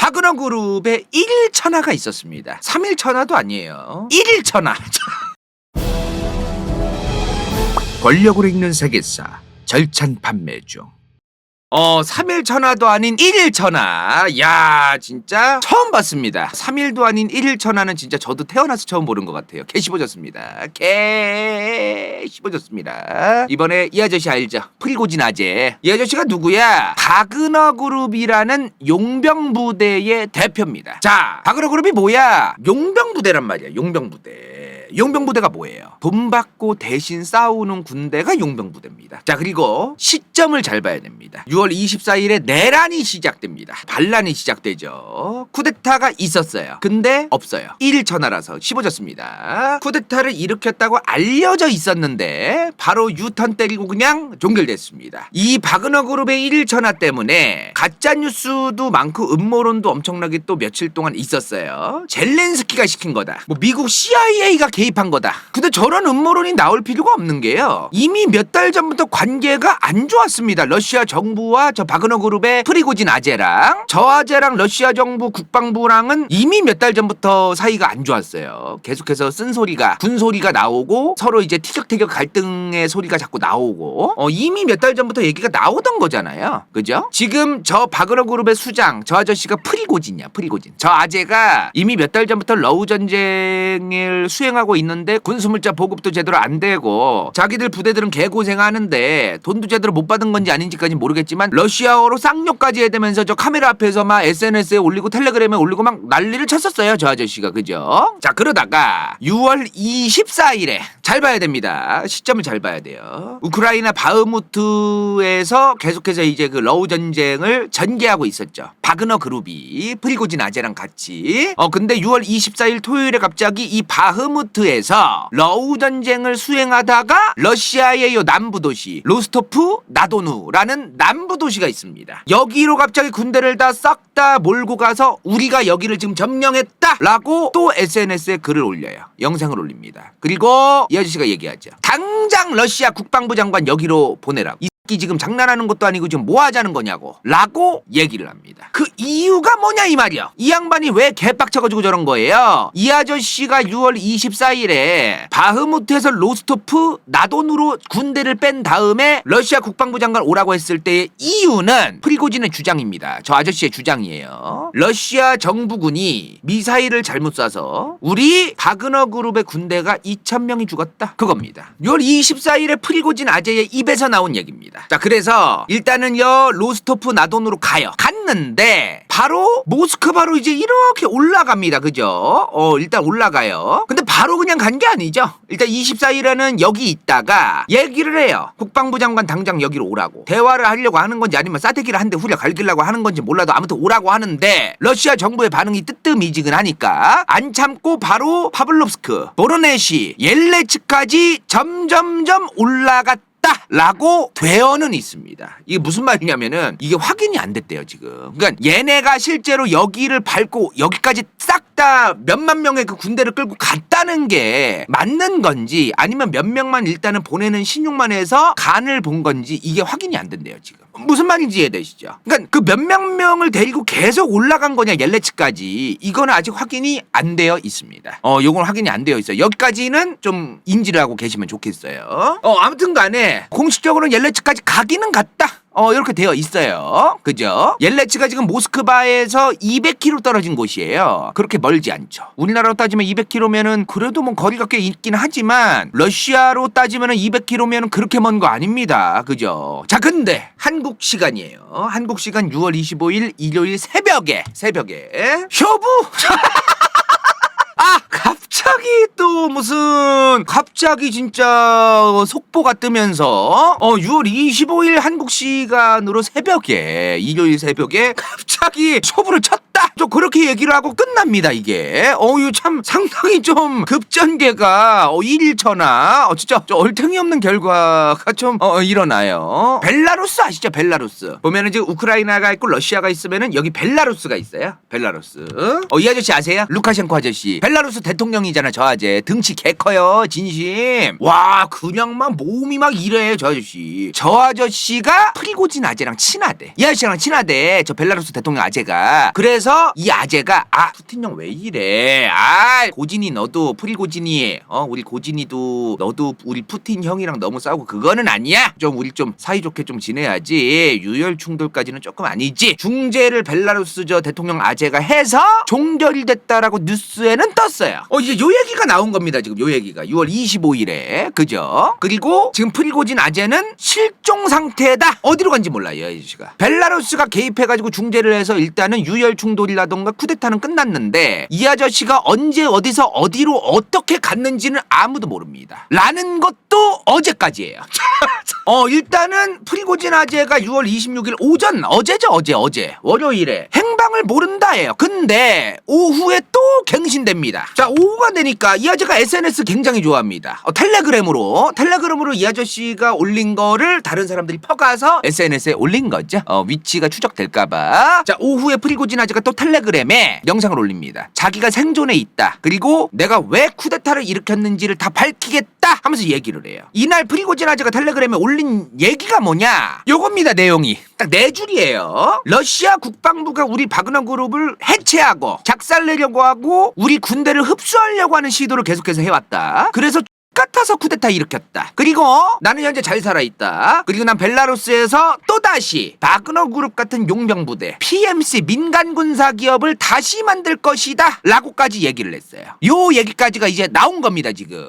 바그너 그룹에 1일천하가 있었습니다. 3일천하도 아니에요. 1일천하. 권력으로 읽는 세계사 절찬 판매 중. 3일천하도 아닌 1일천하. 야, 진짜 처음 봤습니다. 3일도 아닌 1일천하는 진짜 저도 태어나서 처음 보는 것 같아요. 개 씹어졌습니다. 개 씹어졌습니다. 이번에 이 아저씨 알죠? 프리고진 아재. 이 아저씨가 누구야? 바그너 그룹이라는 용병부대의 대표입니다. 자, 바그너 그룹이 뭐야? 용병부대란 말이야. 용병부대. 용병부대가 뭐예요? 돈 받고 대신 싸우는 군대가 용병부대입니다. 자, 그리고 시점을 잘 봐야 됩니다. 6월 24일에 내란이 시작됩니다. 반란이 시작되죠. 쿠데타가 있었어요. 근데 없어요. 1일천하라서 씹어졌습니다. 쿠데타를 일으켰다고 알려져 있었는데 바로 유턴 때리고 그냥 종결됐습니다. 이 바그너 그룹의 1일천하 때문에 가짜뉴스도 많고 음모론도 엄청나게 또 며칠 동안 있었어요. 젤렌스키가 시킨 거다. 뭐 미국 CIA가 개입한 거다. 근데 저런 음모론이 나올 필요가 없는 게요. 이미 몇 달 전부터 관계가 안 좋았습니다. 러시아 정부와 저 바그너 그룹의 프리고진 아재랑 저 아재랑 러시아 정부 국방부랑은 이미 몇 달 전부터 사이가 안 좋았어요. 계속해서 쓴소리가 군소리가 나오고 서로 이제 티격태격 갈등의 소리가 자꾸 나오고 이미 몇 달 전부터 얘기가 나오던 거잖아요. 그죠? 지금 저 바그너 그룹의 수장 저 아저씨가 프리고진이야. 프리고진. 저 아재가 이미 몇 달 전부터 러우 전쟁을 수행하고 있는데 군수물자 보급도 제대로 안 되고 자기들 부대들은 개고생하는데 돈도 제대로 못 받은 건지 아닌지까지 모르겠지만 러시아어로 쌍욕까지 해대면서 저 카메라 앞에서 막 SNS에 올리고 텔레그램에 올리고 막 난리를 쳤었어요. 저 아저씨가. 그죠? 자, 그러다가 6월 24일에 잘 봐야 됩니다. 시점을 잘 봐야 돼요. 우크라이나 바흐무트에서 계속해서 이제 그 러우 전쟁을 전개하고 있었죠. 바그너 그룹이 프리고진 아재랑 같이. 근데 6월 24일 토요일에 갑자기 이 바흐무트에서 러우 전쟁을 수행하다가 러시아의 요 남부 도시 로스토프 나도누라는 남부 도시가 있습니다. 여기로 갑자기 군대를 다 싹 다 몰고 가서 우리가 여기를 지금 점령했다라고 또 SNS에 글을 올려요. 영상을 올립니다. 그리고 이 아저씨가 얘기하죠. 당장 러시아 국방부 장관 여기로 보내라고. 이 지금 장난하는 것도 아니고 지금 뭐 하자는 거냐고 라고 얘기를 합니다. 그 이유가 뭐냐 이 말이야. 이 양반이 왜 개빡쳐가지고 저런 거예요. 이 아저씨가 6월 24일에 바흐무트에서 로스토프 나돈으로 군대를 뺀 다음에 러시아 국방부 장관 오라고 했을 때의 이유는 프리고진의 주장입니다. 저 아저씨의 주장이에요. 러시아 정부군이 미사일을 잘못 쏴서 우리 바그너 그룹의 군대가 2,000명이 죽었다. 그겁니다. 6월 24일에 프리고진 아재의 입에서 나온 얘기입니다. 자, 그래서 일단은요 로스토프 나돈으로 가요. 갔는데 바로 모스크바로 이제 이렇게 올라갑니다. 그죠? 일단 올라가요. 근데 바로 그냥 간 게 아니죠. 일단 24일에는 여기 있다가 얘기를 해요. 국방부 장관 당장 여기로 오라고. 대화를 하려고 하는 건지 아니면 싸대기를 한 대 후려 갈기려고 하는 건지 몰라도 아무튼 오라고 하는데 러시아 정부의 반응이 뜨뜻미지근하니까 안 참고 바로 파블롭스크, 보로네시, 옐레츠까지 점점점 올라갔다 라고 되어는 있습니다. 이게 무슨 말이냐면은 이게 확인이 안 됐대요 지금. 그러니까 얘네가 실제로 여기를 밟고 여기까지 싹 다 몇만 명의 그 군대를 끌고 갔다는 게 맞는 건지 아니면 몇 명만 일단은 보내는 신용만 해서 간을 본 건지 이게 확인이 안 된대요 지금. 무슨 말인지 이해되시죠? 그러니까 그 몇몇 명을 데리고 계속 올라간 거냐 옐레츠까지 이거는 아직 확인이 안 되어 있습니다. 요건 확인이 안 되어 있어요. 여기까지는 좀 인지를 하고 계시면 좋겠어요. 아무튼 간에 공식적으로는 옐레츠까지 가기는 갔다. 이렇게 되어 있어요. 그죠? 옐레츠가 지금 모스크바에서 200km 떨어진 곳이에요. 그렇게 멀지 않죠. 우리나라로 따지면 200km면은 그래도 뭐 거리가 꽤 있긴 하지만 러시아로 따지면은 200km면은 그렇게 먼 거 아닙니다. 그죠? 자, 근데 한국 시간이에요. 한국 시간 6월 25일 일요일 새벽에 쇼부 갑자기 또 무슨 갑자기 진짜 속보가 뜨면서 6월 25일 한국 시간으로 새벽에 일요일 새벽에 갑자기 쇼부를 쳤다. 좀 그렇게 얘기를 하고 끝납니다 이게. 이거 참 상당히 좀 급전개가 1일천하 진짜 얼탱이 없는 결과가 좀 일어나요. 벨라루스 아시죠? 벨라루스 보면은 지금 우크라이나가 있고 러시아가 있으면은 여기 벨라루스가 있어요. 벨라루스. 이 아저씨 아세요? 루카셴코 아저씨. 벨라루스 대통령이잖아. 저 아재 등치 개 커요. 진심. 와 그냥 막 몸이 막 이래 저 아저씨. 저 아저씨가 프리고진 아재랑 친하대. 이 아저씨랑 친하대. 저 벨라루스 대통령 아재가. 그래서 그래서 이 아재가 푸틴 형 왜 이래? 고진이 너도 프리고진이 우리 고진이도 너도 우리 푸틴 형이랑 너무 싸우고 그거는 아니야. 좀 우리 좀 사이좋게 좀 지내야지. 유혈 충돌까지는 조금 아니지. 중재를 벨라루스 저 대통령 아재가 해서 종결이 됐다라고 뉴스에는 떴어요. 이제 요 얘기가 나온 겁니다. 지금 요 얘기가 6월 25일에 그죠? 그리고 지금 프리고진 아재는 실종 상태다. 어디로 간지 몰라요, 이 아저씨가. 벨라루스가 개입해가지고 중재를 해서 일단은 유혈 충돌이라던가 쿠데타는 끝났는데 이 아저씨가 언제 어디서 어디로 어떻게 갔는지는 아무도 모릅니다. 라는 것도 어제까지예요. 일단은 프리고진 아재가 6월 26일 오전 어제죠 어제 월요일에 행방을 모른다예요. 근데 오후에 또 갱신됩니다. 자, 오후가 되니까 이 아저씨가 SNS 굉장히 좋아합니다. 텔레그램으로 이 아저씨가 올린 거를 다른 사람들이 퍼가서 SNS에 올린 거죠. 위치가 추적될까봐. 자, 오후에 프리고진 아재가 또 텔레그램에 영상을 올립니다. 자기가 생존해 있다. 그리고 내가 왜 쿠데타를 일으켰는지를 다 밝히겠다 하면서 얘기를 해요. 이날 프리고진 아재가 텔레그램에 올린 얘기가 뭐냐? 요겁니다. 내용이 딱 4줄이에요. 러시아 국방부가 우리 바그너 그룹을 해체하고 작살내려고 하고 우리 군대를 흡수하려고 하는 시도를 계속해서 해왔다. 그래서 같아서 쿠데타 일으켰다. 그리고 나는 현재 잘 살아있다. 그리고 난 벨라루스에서 또다시 바그너 그룹 같은 용병부대 PMC 민간군사기업을 다시 만들 것이다 라고까지 얘기를 했어요. 요 얘기까지가 이제 나온 겁니다 지금.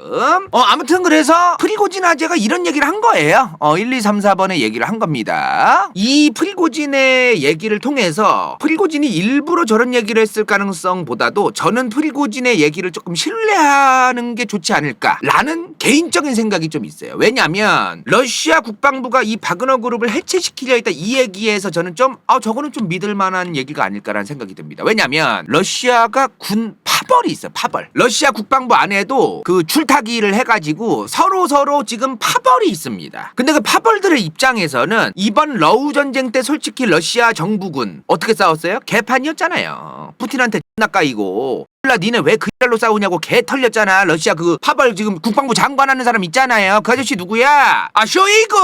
아무튼 그래서 프리고진 아재가 이런 얘기를 한 거예요. 1, 2, 3, 4번의 얘기를 한 겁니다. 이 프리고진의 얘기를 통해서 프리고진이 일부러 저런 얘기를 했을 가능성보다도 저는 프리고진의 얘기를 조금 신뢰하는 게 좋지 않을까 라는 개인적인 생각이 좀 있어요. 왜냐하면 러시아 국방부가 이 바그너 그룹을 해체시키려 했다 이 얘기에서 저는 좀 저거는 좀 믿을 만한 얘기가 아닐까라는 생각이 듭니다. 왜냐하면 러시아가 군 파벌이 있어요. 파벌. 러시아 국방부 안에도 그 줄타기를 해가지고 서로 지금 파벌이 있습니다. 근데 그 파벌들의 입장에서는 이번 러우 전쟁 때 솔직히 러시아 정부군 어떻게 싸웠어요? 개판이었잖아요. 푸틴한테 X나 까이고 니네 왜 그 X로 싸우냐고 개 털렸잖아. 러시아 그 파벌 지금 국방부 장관 하는 사람 있잖아요. 그 아저씨 누구야? 쇼이구!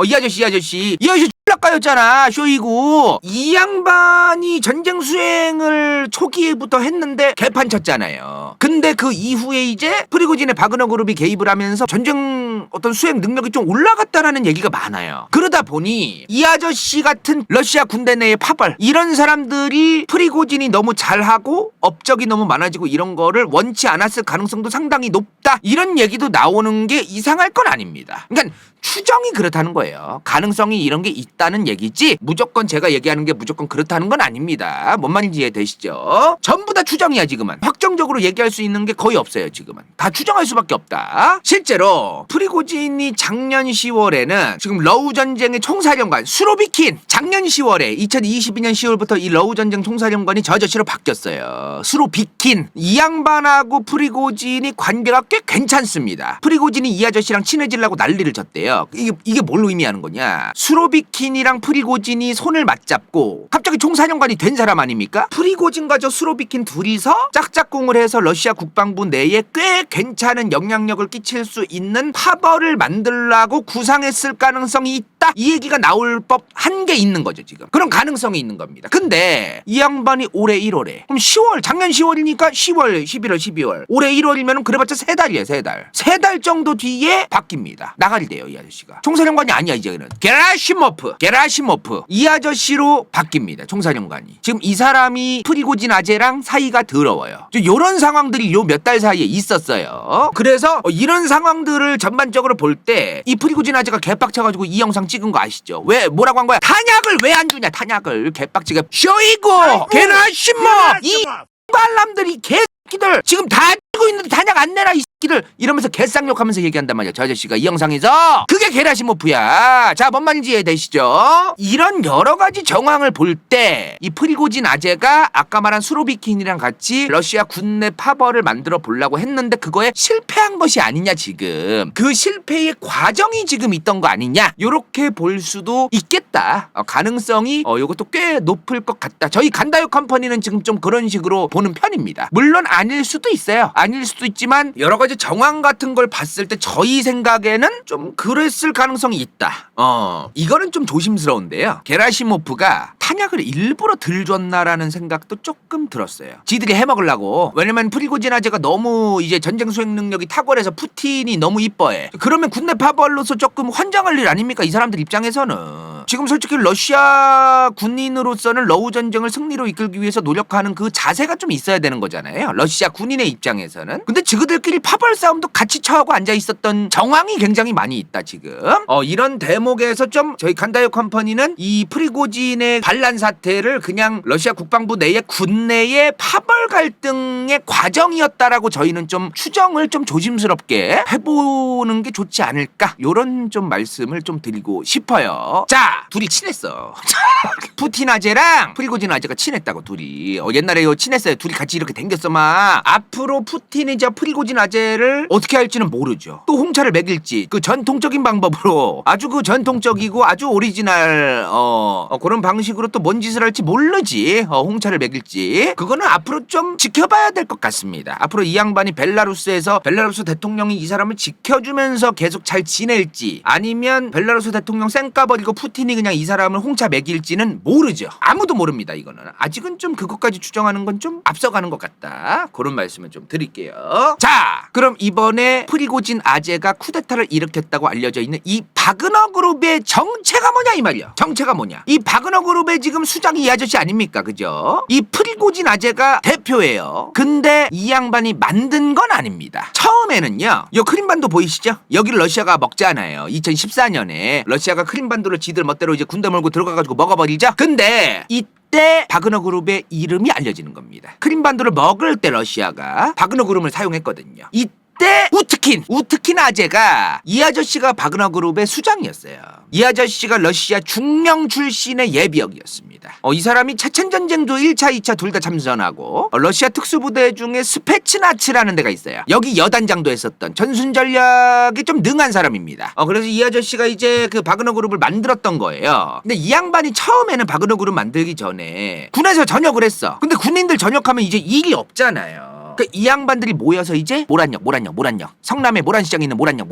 이 아저씨 까였잖아. 쇼이구. 이 양반이 전쟁 수행을 초기부터 했는데 개판 쳤잖아요. 근데 그 이후에 이제 프리고진의 바그너 그룹이 개입을 하면서 전쟁 어떤 수행 능력이 좀 올라갔다라는 얘기가 많아요. 그러다 보니 이 아저씨 같은 러시아 군대 내의 파벌 이런 사람들이 프리고진이 너무 잘하고 업적이 너무 많아지고 이런 거를 원치 않았을 가능성도 상당히 높다. 이런 얘기도 나오는 게 이상할 건 아닙니다. 그러니까 추정이 그렇다는 거예요. 가능성이 이런 게 있다는 얘기지 무조건 제가 얘기하는 게 무조건 그렇다는 건 아닙니다. 뭔 말인지 이해되시죠? 전부 다 추정이야 지금은. 확정적으로 얘기할 수 있는 게 거의 없어요 지금은. 다 추정할 수밖에 없다. 실제로 프리고진이 작년 10월에는 지금 러우 전쟁의 총사령관 수로비킨 작년 10월에 2022년 10월부터 이 러우 전쟁 총사령관이 저 아저씨로 바뀌었어요. 수로비킨. 이 양반하고 프리고진이 관계가 꽤 괜찮습니다. 프리고진이 이 아저씨랑 친해지려고 난리를 쳤대요. 이게 뭘 의미하는 거냐? 수로비킨이랑 프리고진이 손을 맞잡고 갑자기 총사령관이 된 사람 아닙니까? 프리고진과 저 수로비킨 둘이서 짝짝꿍을 해서 러시아 국방부 내에 꽤 괜찮은 영향력을 끼칠 수 있는 파벌을 만들라고 구상했을 가능성이 있다. 이 얘기가 나올 법한 게 있는 거죠 지금. 그런 가능성이 있는 겁니다. 근데 이 양반이 올해 1월에 그럼 10월 작년 10월이니까 10월 11월 12월 올해 1월이면 그래봤자 3달이에요 3달. 3달 정도 뒤에 바뀝니다. 나가리대요 이 아저씨가. 총사령관이 아니야 이제는. 게라시모프 이 아저씨로 바뀝니다. 총사령관이. 지금 이 사람이 프리고진 아재랑 사이가 더러워요. 요런 상황들이 요 몇 달 사이에 있었어요. 그래서 이런 상황들을 전반적으로 볼 때 이 프리고진 아재가 개빡쳐가지고 이 영상 찍은 거 아시죠? 왜 뭐라고 한 거야? 탄약을 왜 안 주냐 탄약을. 개빡치게 쇼이고 게라시모 이 발람들이 개새끼들 지금 다 주고 있는데 탄약 안 내라 이 새끼들 이러면서 개쌍욕하면서 얘기한단 말이야 저 아저씨가 이 영상에서. 그게 게라시모프야. 자 뭔 말인지 이해되시죠? 이런 여러 가지 정황을 볼 때 이 프리고진 아재가 아까 말한 수로비킨이랑 같이 러시아 군내 파벌을 만들어 보려고 했는데 그거에 실패한 것이 아니냐 지금. 그 실패의 과정이 지금 있던 거 아니냐 요렇게 볼 수도 있겠다. 가능성이 요것도 꽤 높을 것 같다. 저희 간다요 컴퍼니는 지금 좀 그런 식으로 보는 편입니다. 물론 아닐 수도 있어요. 아닐 수도 있지만 여러 가지 정황 같은 걸 봤을 때 저희 생각에는 좀 그랬을 가능성이 있다. 이거는 좀 조심스러운데요. 게라시모프가 탄약을 일부러 들 줬나라는 생각도 조금 들었어요. 지들이 해먹으려고. 왜냐면 프리고진 아재가 너무 이제 전쟁 수행 능력이 탁월해서 푸틴이 너무 이뻐해. 그러면 군대 파벌로서 조금 환장할 일 아닙니까? 이 사람들 입장에서는. 지금 솔직히 러시아 군인으로서는 러우 전쟁을 승리로 이끌기 위해서 노력하는 그 자세가 좀 있어야 되는 거잖아요. 러시아 군인의 입장에서는. 근데 지그들끼리 파벌 싸움도 같이 처하고 앉아 있었던 정황이 굉장히 많이 있다 지금. 이런 대목에서 좀 저희 칸다요 컴퍼니는 이 프리고진의 반란 사태를 그냥 러시아 국방부 내의 군내의 파벌 갈등의 과정이었다라고 저희는 좀 추정을 좀 조심스럽게 해보는 게 좋지 않을까, 요런 좀 말씀을 좀 드리고 싶어요. 자, 둘이 친했어. 푸틴 아재랑 프리고진 아재가 친했다고 둘이. 옛날에 친했어요. 둘이 같이 이렇게 댕겼어 막. 앞으로 푸틴이 저 프리고진 아재를 어떻게 할지는 모르죠. 또 홍차를 먹일지 그 전통적인 방법으로 아주 그 전통적이고 아주 오리지널 그런 방식으로 또 뭔 짓을 할지 모르지. 홍차를 먹일지 그거는 앞으로 좀 지켜봐야 될 것 같습니다. 앞으로 이 양반이 벨라루스에서 벨라루스 대통령이 이 사람을 지켜주면서 계속 잘 지낼지, 아니면 벨라루스 대통령 쌩까 버리고 푸틴이 그냥 이 사람을 홍차 먹일지는 모르죠. 아무도 모릅니다. 이거는 아직은 좀 그것까지 추정하는 건 좀 앞서가는 것 같다, 그런 말씀을 좀 드릴게요. 자, 그럼 이번에 프리고진 아재가 쿠데타를 일으켰다고 알려져 있는 이 바그너 그룹의 정체가 뭐냐 이 말이야. 정체가 뭐냐. 이 바그너 그룹의 지금 수장이 이 아저씨 아닙니까? 그죠? 이 프리고진 아재가 대표예요. 근데 이 양반이 만든 건 아닙니다. 처음에는요, 요 크림반도 보이시죠? 여기를 러시아가 먹잖아요. 2014년에 러시아가 크림반도를 지들 멋대로 이제 군대 몰고 들어가가지고 먹어버리죠. 근데 이때 바그너 그룹의 이름이 알려지는 겁니다. 크림반도를 먹을 때 러시아가 바그너 그룹을 사용했거든요. 이때 우트킨 아재가, 이 아저씨가 바그너 그룹의 수장이었어요. 이 아저씨가 러시아 중령 출신의 예비역이었습니다. 이 사람이 체첸전쟁도 1차, 2차 둘 다 참전하고 러시아 특수부대 중에 스페츠나츠라는 데가 있어요. 여기 여단장도 했었던 전술 전략이 좀 능한 사람입니다. 그래서 이 아저씨가 이제 그 바그너 그룹을 만들었던 거예요. 근데 이 양반이 처음에는 바그너 그룹 만들기 전에 군에서 전역을 했어. 근데 군인들 전역하면 이제 일이 없잖아요. 이 양반들이 모여서 이제 모란역 성남의 모란시장에 있는 모란역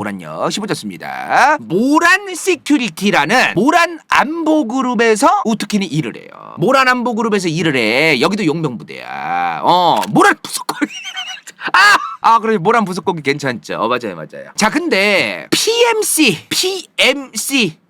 씹어졌습니다. 모란 시큐리티라는 모란 안보그룹에서 우트킨이 일을 해요. 모란 안보그룹에서 일을 해. 여기도 용병부대야. 모란 부속거기. 그래, 모란 부속거기 괜찮죠. 맞아요. 자, 근데 PMC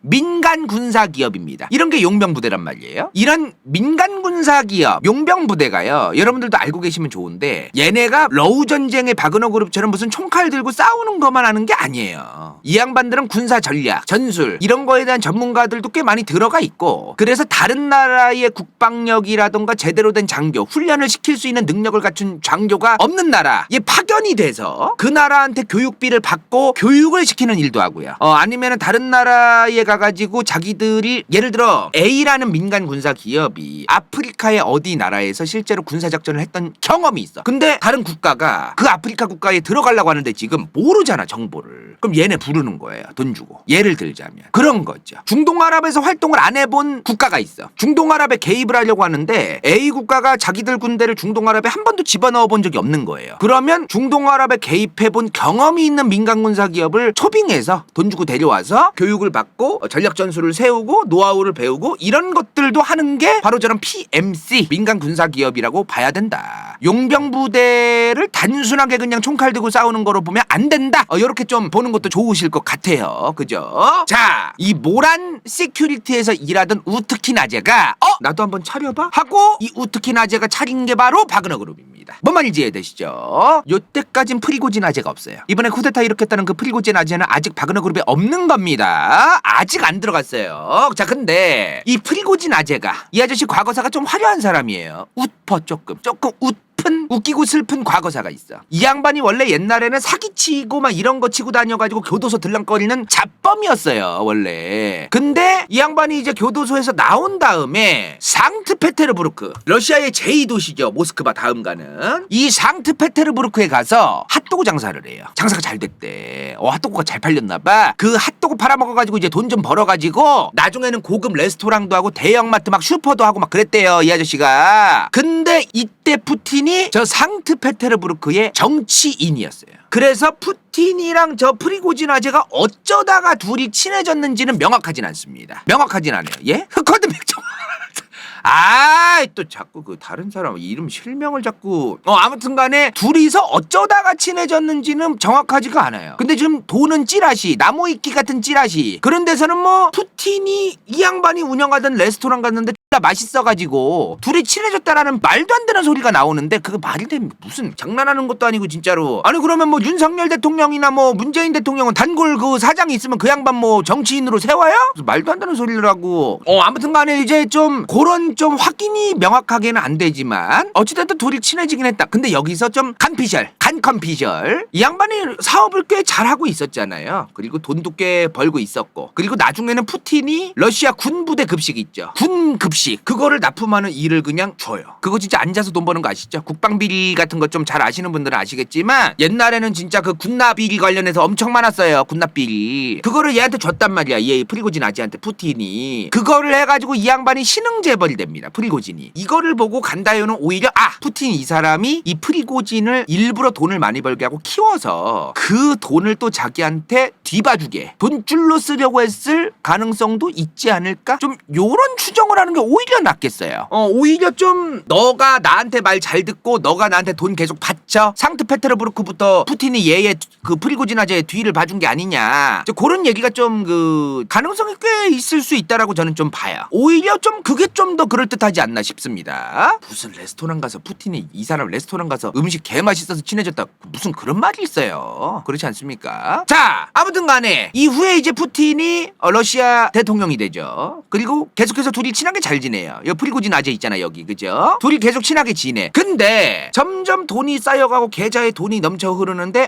민간 군사 기업입니다. 이런 게 용병부대란 말이에요. 이런 민간 군사 기업 용병부대가요, 여러분들도 알고 계시면 좋은데, 얘네가 러우 전쟁의 바그너 그룹처럼 무슨 총칼 들고 싸우는 것만 하는 게 아니에요. 이 양반들은 군사 전략, 전술 이런 거에 대한 전문가들도 꽤 많이 들어가 있고, 그래서 다른 나라의 국방력이라던가 제대로 된 장교, 훈련을 시킬 수 있는 능력을 갖춘 장교가 없는 나라에 파견이 돼서 그 나라한테 교육비를 받고 교육을 시키는 일도 하고요. 아니면은 다른 나라에 가가지고 자기들이, 예를 들어 A라는 민간 군사 기업이 아프리카의 어디 나라에서 실제로 군사작전을 했던 경험이 있어. 근데 다른 국가가 그 아프리카 국가에 들어가려고 하는데 지금 모르잖아, 정보를. 그럼 얘네 부르는 거예요, 돈 주고. 예를 들자면 그런 거죠. 중동아랍에서 활동을 안 해본 국가가 있어. 중동아랍에 개입을 하려고 하는데 A 국가가 자기들 군대를 중동아랍에 한 번도 집어넣어 본 적이 없는 거예요. 그러면 중동아랍에 개입해본 경험이 있는 민간 군사 기업을 초빙해서 돈 주고 데려와서 교육을 받고 전략 전술을 세우고 노하우를 배우고, 이런 것들도 하는 게 바로 저런 PMC 민간 군사 기업이라고 봐야 된다. 용병부대를 단순하게 그냥 총칼 들고 싸우는 거로 보면 안 된다. 이렇게 좀 보는 것도 좋으실 것 같아요. 그죠? 자, 이 모란 시큐리티에서 일하던 우트킨 아재가 나도 한번 차려봐 하고, 이 우트킨 아재가 차린 게 바로 바그너 그룹입니다. 뭔 말인지 이해되시죠? 요때까진 프리고진 아재가 없어요. 이번에 쿠데타 일으켰다는 그 프리고진 아재는 아직 바그너 그룹에 없는 겁니다. 아직 안 들어갔어요. 자, 근데 이 프리고진 아재가, 이 아저씨 과거사가 좀 화려한 사람이에요. 조금 웃기고 슬픈 과거사가 있어. 이 양반이 원래 옛날에는 사기치고 막 이런 거 치고 다녀가지고 교도소 들락거리는 잡범이었어요, 원래. 근데 이 양반이 이제 교도소에서 나온 다음에 상트페테르부르크, 러시아의 제2도시죠, 모스크바 다음 가는 이 상트페테르부르크에 가서 핫도그 장사를 해요. 장사가 잘 됐대. 핫도그가 잘 팔렸나봐. 그 핫도그 팔아먹어가지고 이제 돈 좀 벌어가지고 나중에는 고급 레스토랑도 하고 대형마트 막 슈퍼도 하고 막 그랬대요, 이 아저씨가. 근데 이때 푸틴이 푸틴이 저 상트페테르부르크의 정치인이었어요. 그래서 푸틴이랑 저 프리고진 아재가 어쩌다가 둘이 친해졌는지는 명확하진 않습니다. 명확하진 않아요. 예? 흑화된 백종. 또 자꾸 그 다른 사람 이름 실명을 자꾸 아무튼 간에 둘이서 어쩌다가 친해졌는지는 정확하지가 않아요. 근데 지금 도는 찌라시, 나무위키 같은 찌라시 그런 데서는 뭐 푸틴이 이 양반이 운영하던 레스토랑 갔는데 맛있어가지고 둘이 친해졌다라는 말도 안 되는 소리가 나오는데 그거 말이 돼? 무슨 장난하는 것도 아니고 진짜로. 아니 그러면 뭐 윤석열 대통령이나 뭐 문재인 대통령은 단골 그 사장이 있으면 그 양반 뭐 정치인으로 세워요? 말도 안 되는 소리를 하고. 아무튼 간에 이제 좀 그런 좀 확인이 명확하게는 안 되지만 어찌됐든 둘이 친해지긴 했다. 근데 여기서 좀 간컨피셜 이 양반이 사업을 꽤 잘하고 있었잖아요. 그리고 돈도 꽤 벌고 있었고 그리고 나중에는 푸틴이 러시아 군부대 급식 있죠. 군 급식 그거를 납품하는 일을 그냥 줘요. 그거 진짜 앉아서 돈 버는 거 아시죠? 국방비리 같은 거 좀 잘 아시는 분들은 아시겠지만 옛날에는 진짜 그 군납비리 관련해서 엄청 많았어요. 군납비리 그거를 얘한테 줬단 말이야. 얘 프리고진 아지한테 푸틴이 그거를 해가지고 이 양반이 신흥재벌이 됩니다. 프리고진이 이거를 보고 간다요는 오히려 푸틴 이 사람이 이 프리고진을 일부러 돈을 많이 벌게 하고 키워서 그 돈을 또 자기한테 뒤봐주게 돈줄로 쓰려고 했을 가능성도 있지 않을까? 좀 요런 추정을 하는 게 오히려 낫겠어요. 오히려 좀 너가 나한테 말 잘 듣고 너가 나한테 돈 계속 받쳐 상트페테르부르크부터 푸틴이 얘의 그 프리고진 아재의 뒤를 봐준 게 아니냐 그런 얘기가 좀 그 가능성이 꽤 있을 수 있다라고 저는 좀 봐요. 오히려 좀 그게 좀 더 그럴듯하지 않나 싶습니다. 무슨 레스토랑 가서 푸틴이 이 사람 레스토랑 가서 음식 개 맛있어서 친해졌다 무슨 그런 말이 있어요. 그렇지 않습니까? 자 아무튼 간에 이후에 이제 푸틴이 러시아 대통령이 되죠. 그리고 계속해서 둘이 친하게 잘 지내요. 여기 프리고진 아재 있잖아 여기 그죠? 둘이 계속 친하게 지내. 근데 점점 돈이 쌓여가고 계좌에 돈이 넘쳐 흐르는데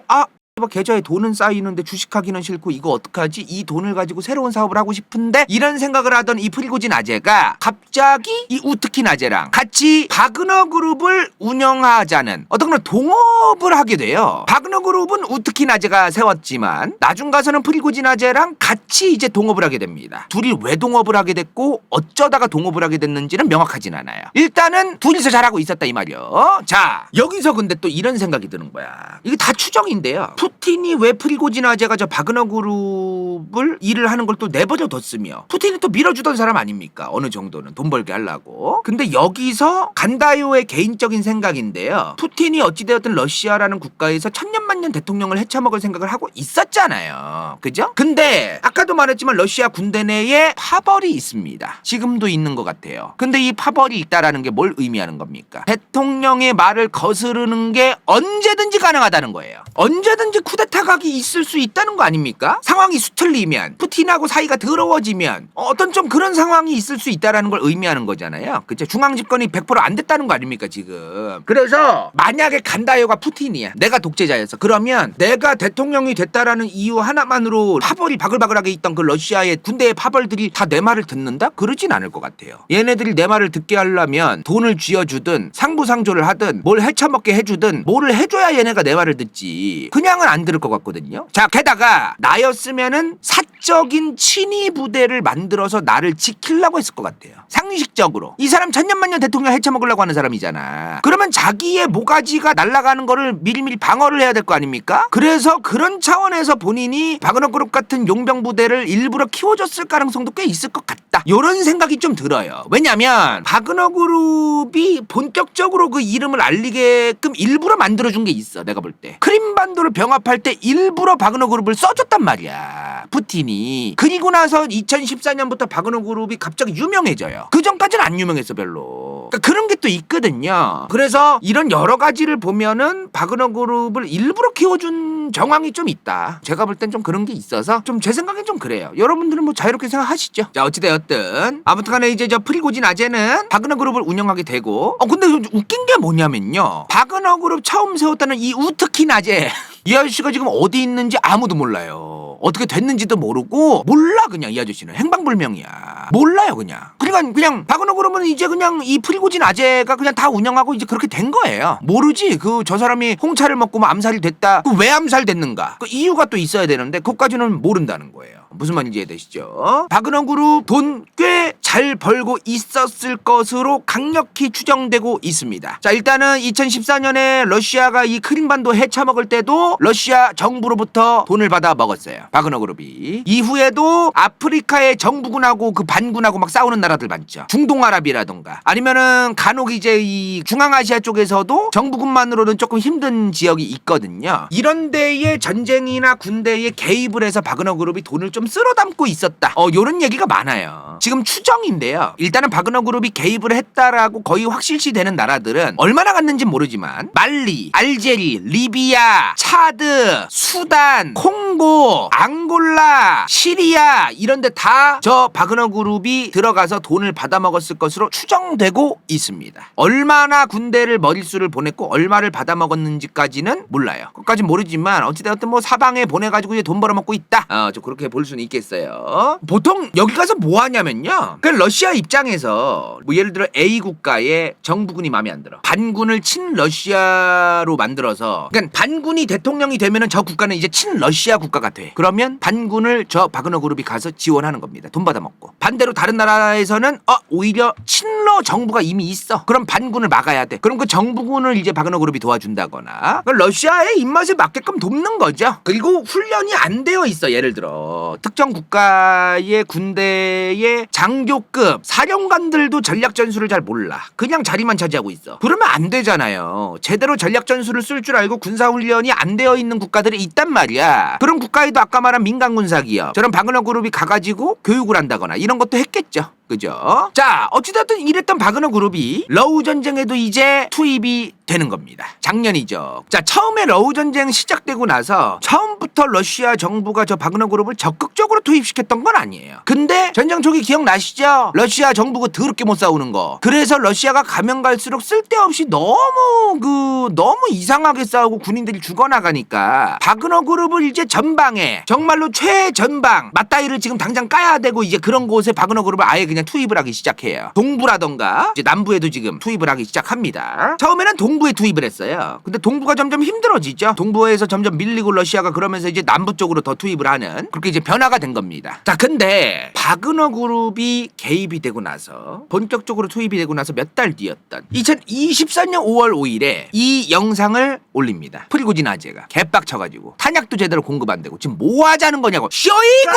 계좌에 돈은 쌓이는데 주식하기는 싫고 이거 어떡하지? 이 돈을 가지고 새로운 사업을 하고 싶은데 이런 생각을 하던 이 프리고진 아재가 갑자기 이 우트킨 아재랑 같이 바그너 그룹을 운영하자는 어떤 그런 동업을 하게 돼요. 바그너 그룹은 우트킨 아재가 세웠지만 나중 가서는 프리고진 아재랑 같이 이제 동업을 하게 됩니다. 둘이 왜 동업을 하게 됐고 어쩌다가 동업을 하게 됐는지는 명확하진 않아요. 일단은 둘이서 잘하고 있었다 이 말이요. 자 여기서 근데 또 이런 생각이 드는 거야. 이게 다 추정인데요. 푸틴이 왜 프리고진 아재가 저 바그너 그룹을 일을 하는 걸 또 내버려 뒀으며 푸틴이 또 밀어주던 사람 아닙니까? 어느 정도는 돈 벌게 하려고. 근데 여기서 간다요의 개인적인 생각인데요. 푸틴이 어찌되었든 러시아라는 국가에서 천년만년 대통령을 헤쳐먹을 생각을 하고 있었잖아요. 그죠? 근데 아까도 말했지만 러시아 군대 내에 파벌이 있습니다. 지금도 있는 것 같아요. 근데 이 파벌이 있다라는 게 뭘 의미하는 겁니까? 대통령의 말을 거스르는 게 언제든지 가능하다는 거예요. 언제든지 쿠데타 각이 있을 수 있다는 거 아닙니까? 상황이 수틀리면 푸틴하고 사이가 더러워지면 어떤 좀 그런 상황이 있을 수 있다라는 걸 의미하는 거잖아요. 그쵸? 중앙 집권이 100% 안 됐다는 거 아닙니까 지금? 그래서 만약에 간다요가 푸틴이야. 내가 독재자였어. 그러면 내가 대통령이 됐다라는 이유 하나만으로 파벌이 바글바글하게 있던 그 러시아의 군대의 파벌들이 다 내 말을 듣는다? 그러진 않을 것 같아요. 얘네들이 내 말을 듣게 하려면 돈을 쥐어주든 상부상조를 하든 뭘 헤쳐먹게 해주든 뭐를 해줘야 얘네가 내 말을 듣지. 그냥은 안 들을 것 같거든요. 자 게다가 나였으면은 사적인 친위 부대를 만들어서 나를 지키려고 했을 것 같아요. 상식적으로 이 사람 천년만년 대통령 헤쳐먹으려고 하는 사람이잖아. 그러면 자기의 모가지가 날아가는 거를 미리미리 방어를 해야 될 거 아닙니까? 그래서 그런 차원에서 본인이 바그너 그룹 같은 용병 부대를 일부러 키워줬을 가능성도 꽤 있을 것 같다. 이런 생각이 좀 들어요. 왜냐면 바그너 그룹이 본격적으로 그 이름을 알리게끔 일부러 만들어준 게 있어. 내가 볼 때 크림반도를 병합할 때 일부러 바그너 그룹을 써줬단 말이야 푸틴이. 그리고 나서 2014년부터 바그너 그룹이 갑자기 유명해져요. 그 전까지는 안 유명했어 별로. 그러니까 그런 게 또 있거든요. 그래서 이런 여러 가지를 보면은 바그너 그룹을 일부러 키워준 정황이 좀 있다. 제가 볼 땐 좀 그런 게 있어서 좀 제 생각엔 좀 그래요. 여러분들은 뭐 자유롭게 생각하시죠. 자 어찌되었든 아무튼간에 이제 저 프리고진 아재는 바그너 그룹을 운영하게 되고 근데 웃긴 게 뭐냐면요. 바그너 그룹 처음 세웠다는 이 우트킨 아재 이 아저씨가 지금 어디 있는지 아무도 몰라요. 어떻게 됐는지도 모르고 몰라. 그냥 이 아저씨는 행방불명이야. 몰라요 그냥. 그냥 바그너 그룹은 이제 그냥 이 프리고진 아재가 그냥 다 운영하고 이제 그렇게 된 거예요. 모르지. 저 사람이 홍차를 먹고 뭐 암살이 됐다. 왜 암살됐는가? 그 이유가 또 있어야 되는데 그것까지는 모른다는 거예요. 무슨 말인지 이해되시죠? 바그너 그룹 돈 꽤 잘 벌고 있었을 것으로 강력히 추정되고 있습니다. 자, 일단은 2014년에 러시아가 이 크림반도 해쳐먹을 때도 러시아 정부로부터 돈을 받아 먹었어요. 바그너 그룹이. 이후에도 아프리카의 정부군하고 그 반군하고 막 싸우는 나라들 많죠. 중동아랍이라던가 아니면은 간혹 이제 이 중앙아시아 쪽에서도 정부군만으로는 조금 힘든 지역이 있거든요. 이런 데에 전쟁이나 군대에 개입을 해서 바그너 그룹이 돈을 좀 쓸어 담고 있었다. 요런 얘기가 많아요. 지금 추정인데요. 일단은 바그너 그룹이 개입을 했다라고 거의 확실시 되는 나라들은 얼마나 갔는지 모르지만 말리, 알제리, 리비아, 차드, 수단, 콩고, 앙골라, 시리아 이런 데 다 저 바그너 그룹이 들어가서 돈을 받아먹었을 것으로 추정되고 있습니다. 얼마나 군대를 머릿수를 보냈고 얼마를 받아먹었는지까지는 몰라요. 그것까진 모르지만 어찌되었든 뭐 사방에 보내가지고 이제 돈 벌어먹고 있다. 좀 그렇게 볼 수는 있겠어요. 보통 여기 가서 뭐 하냐면요. 그 러시아 입장에서 뭐 예를 들어 A 국가의 정부군이 마음에 안 들어. 반군을 친러시아로 만들어서 그러니까 반군이 대통령이 되면은 저 국가는 이제 친러시아 국가가 돼. 그러면 반군을 저 바그너 그룹이 가서 지원하는 겁니다. 돈 받아먹고. 반대로 다른 나라에서는 오히려 친러 정부가 이미 있어. 그럼 반군을 막아야 돼. 그럼 그 정부군을 이제 바그너 그룹이 도와준다거나 러시아의 입맛에 맞게끔 돕는 거죠. 그리고 훈련이 안 되어 있어. 예를 들어 특정 국가의 군대의 장교급 사령관들도 전략 전술을 잘 몰라. 그냥 자리만 차지하고 있어. 그러면 안 되잖아요. 제대로 전략 전술을 쓸 줄 알고 군사 훈련이 안 되어 있는 국가들이 있단 말이야. 그런 국가에도 아까 말한 민간 군사 기업 저런 바그너 그룹이 가가지고 교육을 한다거나 이런 것도 했겠죠. 그죠? 자, 어찌됐든 이랬던 바그너 그룹이 러우 전쟁에도 이제 투입이 되는 겁니다. 작년이죠. 자, 처음에 러우 전쟁 시작되고 나서 처음부터 러시아 정부가 저 바그너 그룹을 적극적으로 투입시켰던 건 아니에요. 근데 전쟁 초기 기억나시죠? 러시아 정부가 더럽게 못 싸우는 거. 그래서 러시아가 가면 갈수록 쓸데없이 너무 이상하게 싸우고 군인들이 죽어나가니까 바그너 그룹을 이제 전방에 정말로 최전방 맞다이를 지금 당장 까야 되고 이제 그런 곳에 바그너 그룹을 아예 그냥 투입을 하기 시작해요. 동부라던가 이제 남부에도 지금 투입을 하기 시작합니다. 처음에는 동부에 투입을 했어요. 근데 동부가 점점 힘들어지죠. 동부에서 점점 밀리고 러시아가 그러면서 이제 남부 쪽으로 더 투입을 하는 그렇게 이제 변화가 된 겁니다. 자, 근데 바그너 그룹이 개입이 되고 나서 본격적으로 투입이 되고 나서 몇 달 뒤였던 2024년 5월 5일에 이 영상을 올립니다. 프리고진 아재가 개빡쳐가지고 탄약도 제대로 공급 안 되고 지금 뭐 하자는 거냐고. 쇼이고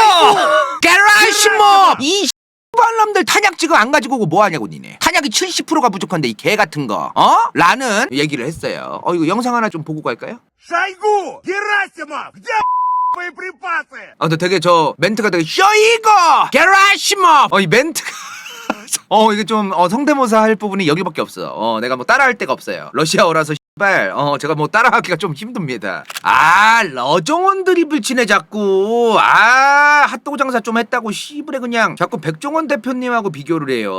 게라시모 이 놈들 탄약 지금 안 가지고 오고 뭐 하냐고 니네. 탄약이 70%가 부족한데 이 개 같은 거. 라는 얘기를 했어요. 이거 영상 하나 좀 보고 갈까요? Шойгу! Герасимов! Где боеприпасы? 근데 되게 저 멘트가 되게 쇼이고 게라시모 이 멘트가 이게 좀 성대모사 할 부분이 여기밖에 없어. 내가 뭐 따라할 데가 없어요. 러시아어라서 제가 뭐 따라하기가 좀 힘듭니다. 러정원 드립을 치네 자꾸. 핫도그 장사 좀 했다고 씨부레 그냥 자꾸 백종원 대표님하고 비교를 해요.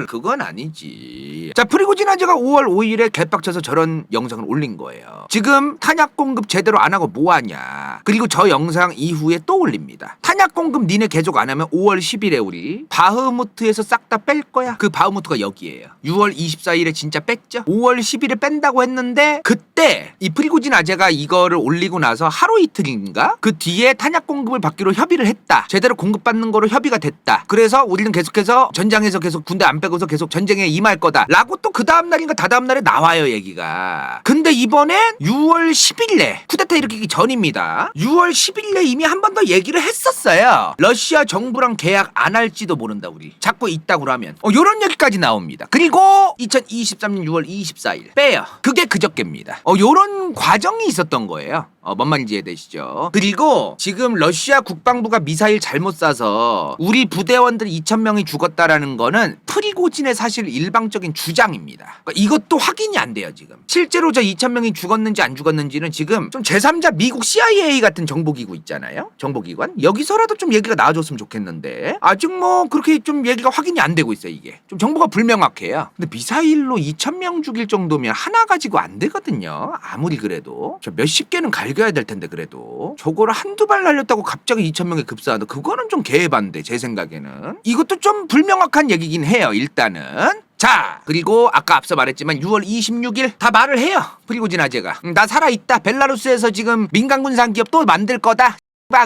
그건 아니지. 자, 프리고진 아재가 5월 5일에 개빡쳐서 저런 영상을 올린 거예요. 지금 탄약 공급 제대로 안 하고 뭐 하냐. 그리고 저 영상 이후에 또 올립니다. 탄약 공급 니네 계속 안 하면 5월 10일에 우리 바흐무트에서 싹 다 뺄 거야. 그 바흐무트가 여기예요. 6월 24일에 진짜 뺐죠. 5월 10일에 뺀다고 했는데 그때 이 프리고진 아재가 이거를 올리고 나서 하루 이틀인가 그 뒤에 탄약 공급을 받기로 협의를 했다. 제대로 공급받는 거로 협의가 됐다. 그래서 우리는 계속해서 전장에서 계속 군대 안 빼고서 계속 전쟁에 임할 거다 라고 또 그 다음날인가 다다음날에 나와요 얘기가. 근데 이번엔 6월 10일에 쿠데타 일으키기 전입니다. 6월 10일에 이미 한 번 더 얘기를 했었어요. 러시아 정부랑 계약 안 할지도 모른다 우리. 자꾸 있다고 하면. 요런 얘기까지 나옵니다. 그리고 2023년 6월 24일 빼요. 그게 그저께입니다. 요런 과정이 있었던 거예요. 뭔 말인지 이해되시죠? 그리고 지금 러시아 국방부가 미사일 잘못 쏴서 우리 부대원들 2,000명이 죽었다라는 거는 프리고진의 사실 일방적인 주장입니다. 그러니까 이것도 확인이 안 돼요 지금. 실제로 저 2,000명이 죽었는지 안 죽었는지는 지금 좀 제3자 미국 CIA 같은 정보기구 있잖아요. 정보기관 여기서라도 좀 얘기가 나와줬으면 좋겠는데 아직 뭐 그렇게 좀 얘기가 확인이 안 되고 있어요. 이게 좀 정보가 불명확해요. 근데 미사일로 2,000명 죽일 정도면 하나 가지고 안 되거든요. 아무리 그래도 저 몇십 개는 갈 발견해야 될 텐데 그래도 저거를 한두 발 날렸다고 갑자기 2,000명에 급사한다. 그거는 좀 개해반데 제 생각에는. 이것도 좀 불명확한 얘기긴 해요. 일단은. 자, 그리고 아까 앞서 말했지만 6월 26일 다 말을 해요. 프리고진 아재가. 나 살아있다. 벨라루스에서 지금 민간군산 기업 또 만들 거다.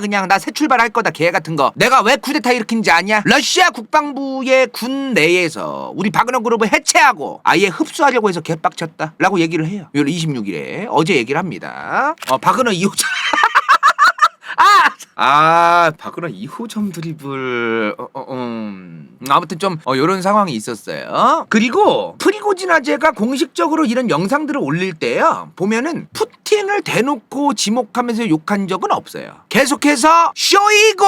그냥 나 새 출발할 거다. 개 같은 거. 내가 왜 쿠데타 일으킨지 아냐? 러시아 국방부의 군 내에서 우리 바그너 그룹을 해체하고 아예 흡수하려고 해서 개빡쳤다 라고 얘기를 해요. 6월 26일에 어제 얘기를 합니다. 바그너 2호점 바그너 2호점 드리블 아무튼 좀 요런 상황이 있었어요. 그리고 프리고진 아재가 공식적으로 이런 영상들을 올릴 때요 보면은 푸틴을 대놓고 지목하면서 욕한 적은 없어요. 계속해서 쇼이고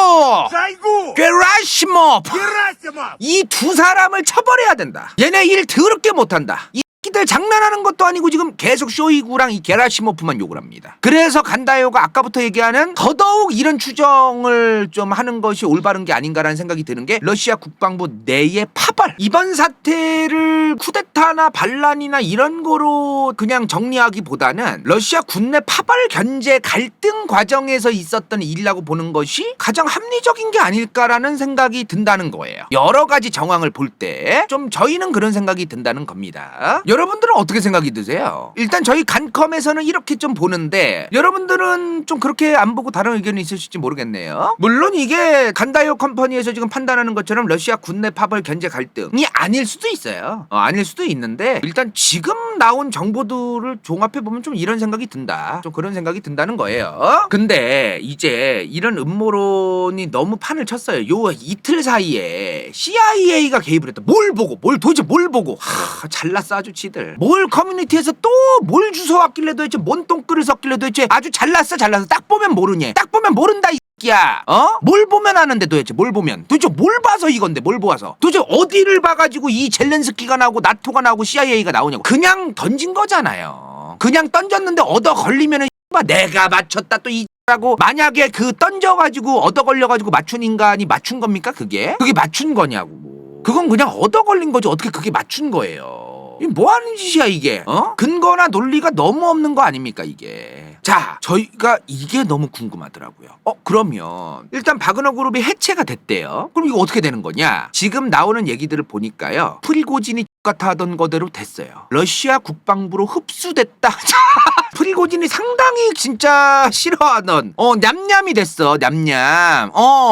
Шойгу! 게라시모프 Герасимов! 이 두 사람을 처벌해야 된다. 얘네 일 더럽게 못한다. 이 새끼들 장난하는 것도 아니고 지금 계속 쇼이구랑 이 게라시모프만 욕을 합니다. 그래서 간다요가 아까부터 얘기하는 더더욱 이런 추정을 좀 하는 것이 올바른 게 아닌가라는 생각이 드는 게 러시아 국방부 내의 파벌. 이번 사태를 쿠데타나 반란이나 이런 거로 그냥 정리하기보다는 러시아 군내 파벌 견제 갈등 과정에서 있었던 일이라고 보는 것이 가장 합리적인 게 아닐까라는 생각이 든다는 거예요. 여러 가지 정황을 볼 때 좀 저희는 그런 생각이 든다는 겁니다. 여러분들은 어떻게 생각이 드세요? 일단 저희 간컴에서는 이렇게 좀 보는데 여러분들은 좀 그렇게 안 보고 다른 의견이 있으실지 모르겠네요. 물론 이게 간다요 컴퍼니에서 지금 판단하는 것처럼 러시아 군내 파벌 견제 갈등이 아닐 수도 있어요. 아닐 수도 있는데 일단 지금 나온 정보들을 종합해 보면 좀 이런 생각이 든다. 좀 그런 생각이 든다는 거예요. 근데 이제 이런 음모론이 너무 판을 쳤어요. 요 이틀 사이에 CIA가 개입을 했다. 뭘 보고 도대체 뭘 보고 잘났어 아주 지들. 뭘 커뮤니티에서 또 뭘 주워왔길래 도대체 뭔 똥글을 섞길래 도대체 아주 잘났어 딱 보면 모르냐. 딱 보면 모른다 이 새끼야. 뭘 보면 아는데 도대체 뭘 보면 도대체 뭘 봐서 이건데 뭘 보아서 도대체 어디를 봐가지고 이 젤렌스키가 나오고 나토가 나오고 CIA가 나오냐고. 그냥 던진 거잖아요. 그냥 던졌는데 얻어 걸리면은 내가 맞췄다 또 라고 만약에 그 던져가지고 얻어 걸려가지고 맞춘 인간이 맞춘 겁니까 그게 맞춘 거냐고. 그건 그냥 얻어 걸린 거지 어떻게 그게 맞춘 거예요. 이게 뭐 하는 짓이야 이게. 근거나 논리가 너무 없는 거 아닙니까 이게. 자, 저희가 이게 너무 궁금하더라고요. 그러면 일단 바그너 그룹이 해체가 됐대요. 그럼 이거 어떻게 되는 거냐. 지금 나오는 얘기들을 보니까요 프리고진이 똑같아 하던 거대로 됐어요. 러시아 국방부로 흡수됐다. 프리고진이 상당히 진짜 싫어하던 냠냠이 됐어. 냠냠.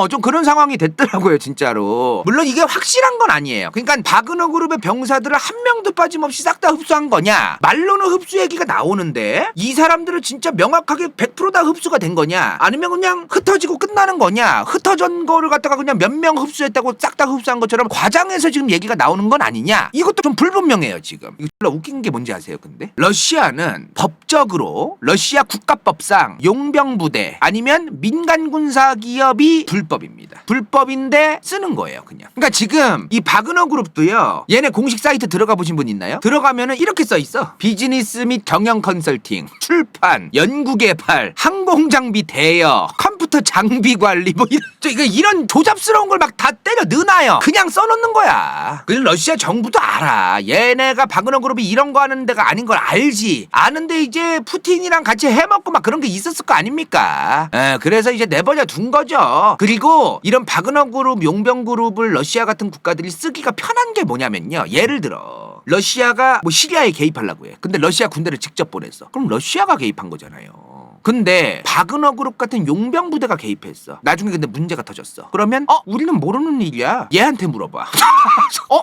좀 그런 상황이 됐더라고요 진짜로. 물론 이게 확실한 건 아니에요. 그러니까 바그너 그룹의 병사들을 한 명도 빠짐없이 싹 다 흡수한 거냐. 말로는 흡수 얘기가 나오는데 이 사람들은 진짜 명확하게 100% 다 흡수가 된 거냐 아니면 그냥 흩어지고 끝나는 거냐. 흩어진 거를 갖다가 그냥 몇 명 흡수했다고 싹 다 흡수한 것처럼 과장해서 지금 얘기가 나오는 건 아니냐. 이것도 좀 불분명해요 지금. 이거 졸라 웃긴 게 뭔지 아세요 근데? 러시아는 법적으로 러시아 국가법상 용병부대 아니면 민간군사기업이 불법입니다. 불법인데 쓰는 거예요 그냥. 그러니까 지금 이 바그너 그룹도요 얘네 공식 사이트 들어가 보신 분 있나요? 들어가면은 이렇게 써있어. 비즈니스 및 경영 컨설팅, 출판, 연구개발, 항공장비 대여, 컴퓨터 장비 관리 뭐 이런 조잡스러운 걸 막 다 때려 넣어놔요. 그냥 써놓는 거야. 그리고 러시아 정부도 알아. 얘네가 바그너 그룹이 이런 거 하는 데가 아닌 걸 알지. 아는데 이제 푸틴이랑 같이 해먹고 막 그런 게 있었을 거 아닙니까? 그래서 이제 내버려 둔 거죠. 그리고 이런 바그너 그룹, 용병 그룹을 러시아 같은 국가들이 쓰기가 편한 게 뭐냐면요. 예를 들어 러시아가 뭐 시리아에 개입하려고 해. 근데 러시아 군대를 직접 보냈어. 그럼 러시아가 개입한 거잖아요. 근데 바그너 그룹 같은 용병 부대가 개입했어. 나중에 근데 문제가 터졌어. 그러면 우리는 모르는 일이야. 얘한테 물어봐.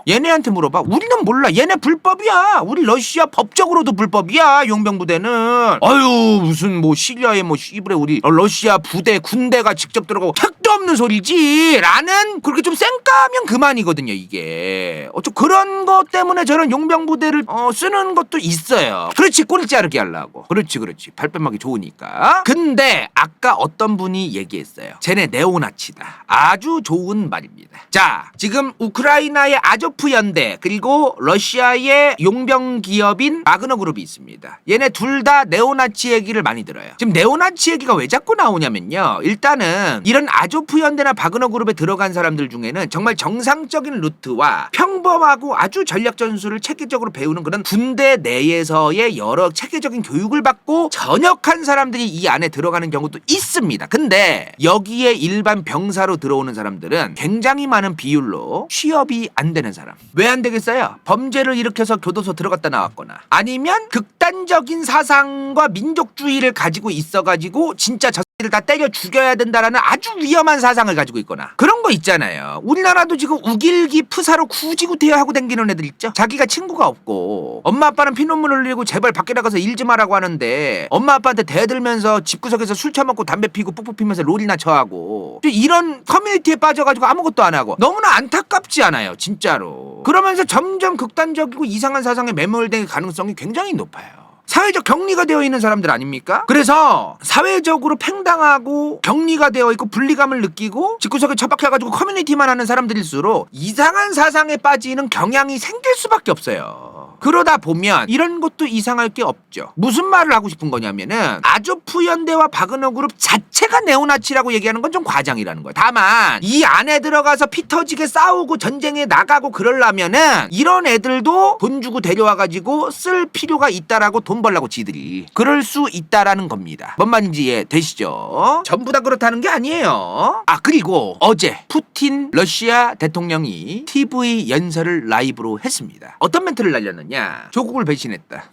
얘네한테 물어봐. 우리는 몰라. 얘네 불법이야. 우리 러시아 법적으로도 불법이야. 용병 부대는. 아유 무슨 뭐 시리아에 뭐 씨부레 우리 러시아 부대 군대가 직접 들어가고 택도 없는 소리지. 라는 그렇게 좀 쌩까면 그만이거든요 이게. 좀 그런 것 때문에 저는 용병 부대를 쓰는 것도 있어요. 그렇지 꼬리 자르기 하려고. 그렇지 발뺌하기 좋으니까. 근데 아까 어떤 분이 얘기했어요. 쟤네 네오나치다. 아주 좋은 말입니다. 자, 지금 우크라이나의 아조프 연대 그리고 러시아의 용병 기업인 바그너 그룹이 있습니다. 얘네 둘 다 네오나치 얘기를 많이 들어요. 지금 네오나치 얘기가 왜 자꾸 나오냐면요. 일단은 이런 아조프 아주푸현대나 바그너 그룹에 들어간 사람들 중에는 정말 정상적인 루트와 평범하고 아주 전략 전술을 체계적으로 배우는 그런 군대 내에서의 여러 체계적인 교육을 받고 전역한 사람들이 이 안에 들어가는 경우도 있습니다. 근데 여기에 일반 병사로 들어오는 사람들은 굉장히 많은 비율로 취업이 안 되는 사람. 왜 안 되겠어요? 범죄를 일으켜서 교도소 들어갔다 나왔거나 아니면 극단적인 사상과 민족주의를 가지고 있어가지고 진짜 저들을 다 때려 죽여야 된다라는 아주 위험한 사상을 가지고 있거나 그런 거 있잖아요. 우리나라도 지금 우길기 프사로 구지구태여 하고 다니는 애들 있죠. 자기가 친구가 없고 엄마 아빠는 피눈물 흘리고 제발 밖에 나가서 일 좀 하라고 하는데 엄마 아빠한테 대들면서 집구석에서 술 처먹고 담배 피고 푹푹 피면서 롤이나 쳐하고 이런 커뮤니티에 빠져가지고 아무것도 안 하고 너무나 안타깝지 않아요 진짜로. 그러면서 점점 극단적이고 이상한 사상에 매몰될 가능성이 굉장히 높아요. 사회적 격리가 되어 있는 사람들 아닙니까? 그래서 사회적으로 팽당하고 격리가 되어 있고 분리감을 느끼고 집구석에 처박혀가지고 커뮤니티만 하는 사람들일수록 이상한 사상에 빠지는 경향이 생길 수밖에 없어요. 그러다 보면 이런 것도 이상할 게 없죠. 무슨 말을 하고 싶은 거냐면은 아주푸현대와 바그너 그룹 자체가 네오나치라고 얘기하는 건 좀 과장이라는 거예요. 다만 이 안에 들어가서 피 터지게 싸우고 전쟁에 나가고 그러려면은 이런 애들도 돈 주고 데려와가지고 쓸 필요가 있다라고 돈 벌라고 지들이 그럴 수 있다라는 겁니다. 뭔 말인지 이해되시죠? 전부 다 그렇다는 게 아니에요. 아 그리고 어제 푸틴 러시아 대통령이 TV 연설을 라이브로 했습니다. 어떤 멘트를 날렸느냐? 조국을 배신했다.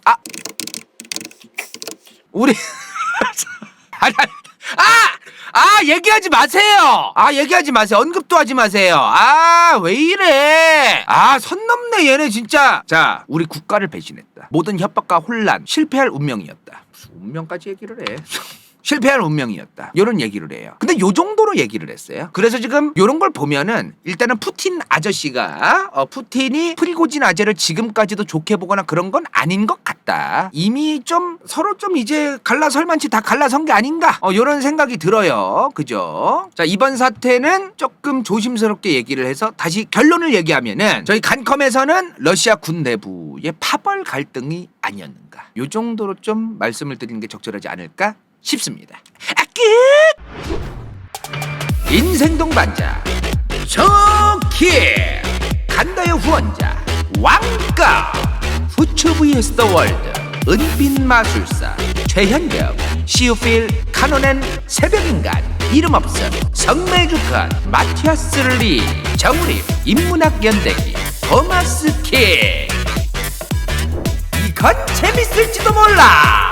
우리 얘기하지 마세요. 얘기하지 마세요. 언급도 하지 마세요. 왜 이래. 선 넘네 얘네 진짜. 자, 우리 국가를 배신했다. 모든 협박과 혼란, 실패할 운명이었다. 무슨 운명까지 얘기를 해. 실패할 운명이었다. 이런 얘기를 해요. 근데 요 정도로 얘기를 했어요. 그래서 지금 요런 걸 보면은 일단은 푸틴 아저씨가 푸틴이 프리고진 아재를 지금까지도 좋게 보거나 그런 건 아닌 것 같다. 이미 좀 서로 좀 이제 갈라설만치 다 갈라선 게 아닌가. 요런 생각이 들어요. 그죠? 자, 이번 사태는 조금 조심스럽게 얘기를 해서 다시 결론을 얘기하면은 저희 간컴에서는 러시아 군 내부의 파벌 갈등이 아니었는가. 요 정도로 좀 말씀을 드리는 게 적절하지 않을까 싶습니다. 끝! 인생 동반자 정키 간다요 후원자 왕가 후추 vs 더 월드 은빛 마술사 최현경 시우필 카노넨 새벽인간 이름없음 성매주칸 마티아스 리 정우립 인문학 연대기 토마스 킹 이건 재밌을지도 몰라.